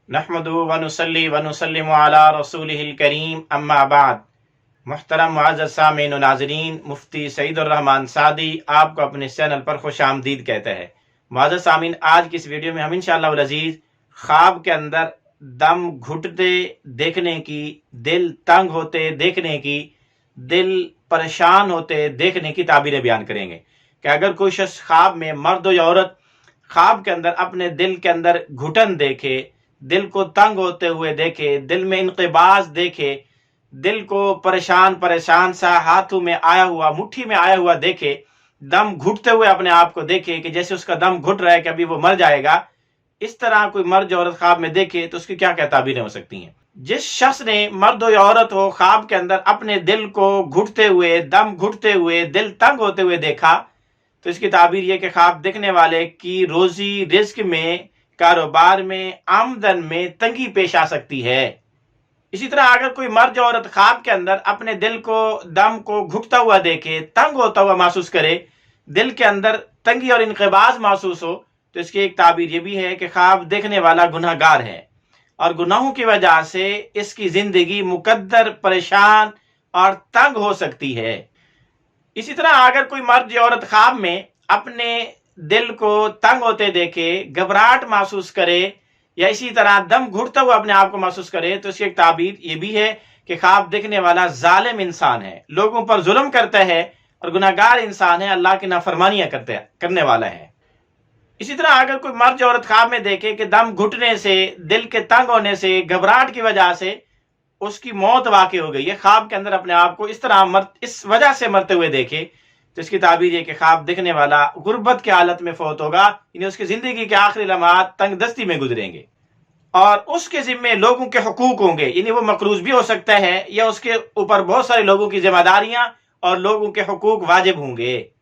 نحمدہ ونصلی ونسلم علی رسولہ الکریم اما بعد۔ محترم معزز سامعین و ناظرین، مفتی سعید الرحمن سعدی آپ کو اپنے چینل پر خوش آمدید کہتے ہیں۔ معزز سامعین، آج کی اس ویڈیو میں ہم انشاءاللہ العزیز خواب کے اندر دم گھٹتے دیکھنے کی، دل تنگ ہوتے دیکھنے کی، دل پریشان ہوتے دیکھنے کی تعبیریں بیان کریں گے کہ اگر کوئی شخص خواب میں، مرد ہو یا عورت، خواب کے اندر اپنے دل کے اندر گھٹن دیکھے، دل کو تنگ ہوتے ہوئے دیکھے، دل میں انقباض دیکھے، دل کو پریشان سا ہاتھوں میں آیا ہوا، مٹھی میں آیا ہوا دیکھے، دم گھٹتے ہوئے اپنے آپ کو دیکھے کہ جیسے اس کا دم گھٹ رہا ہے کہ ابھی وہ مر جائے گا، اس طرح کوئی مرد یا عورت خواب میں دیکھے تو اس کی کیا کیا تعبیریں ہو سکتی ہیں؟ جس شخص نے، مرد ہو یا عورت ہو، خواب کے اندر اپنے دل کو گھٹتے ہوئے، دم گھٹتے ہوئے، دل تنگ ہوتے ہوئے دیکھا تو اس کی تعبیر یہ کہ خواب دیکھنے والے کی روزی رزق میں، کاروبار میں، آمدن میں تنگی پیش آ سکتی ہے۔ اسی طرح اگر کوئی مرد یا عورت خواب کے اندر اپنے دل کو، دم کو گھٹتا ہوا دیکھے، تنگ ہوتا ہوا محسوس کرے، دل کے اندر تنگی اور انقباض محسوس ہو تو اس کی ایک تعبیر یہ بھی ہے کہ خواب دیکھنے والا گناہ گار ہے اور گناہوں کی وجہ سے اس کی زندگی مقدر پریشان اور تنگ ہو سکتی ہے۔ اسی طرح اگر کوئی مرد یا عورت خواب میں اپنے دل کو تنگ ہوتے دیکھے، گھبراہٹ محسوس کرے یا اسی طرح دم گھٹتا ہوا اپنے آپ کو محسوس کرے تو اس کی ایک تعبیر یہ بھی ہے کہ خواب دیکھنے والا ظالم انسان ہے، لوگوں پر ظلم کرتا ہے اور گناہگار انسان ہے، اللہ کی نافرمانیاں کرنے والا ہے۔ اسی طرح اگر کوئی مرد یا عورت خواب میں دیکھے کہ دم گھٹنے سے، دل کے تنگ ہونے سے، گھبراہٹ کی وجہ سے اس کی موت واقع ہو گئی ہے، خواب کے اندر اپنے آپ کو اس طرح اس وجہ سے مرتے ہوئے دیکھے تو اس کی تعبیر یہ کہ خواب دیکھنے والا غربت کی حالت میں فوت ہوگا، یعنی اس کی زندگی کے آخری لمحات تنگ دستی میں گزریں گے اور اس کے ذمے لوگوں کے حقوق ہوں گے، یعنی وہ مقروض بھی ہو سکتا ہے یا اس کے اوپر بہت سارے لوگوں کی ذمہ داریاں اور لوگوں کے حقوق واجب ہوں گے۔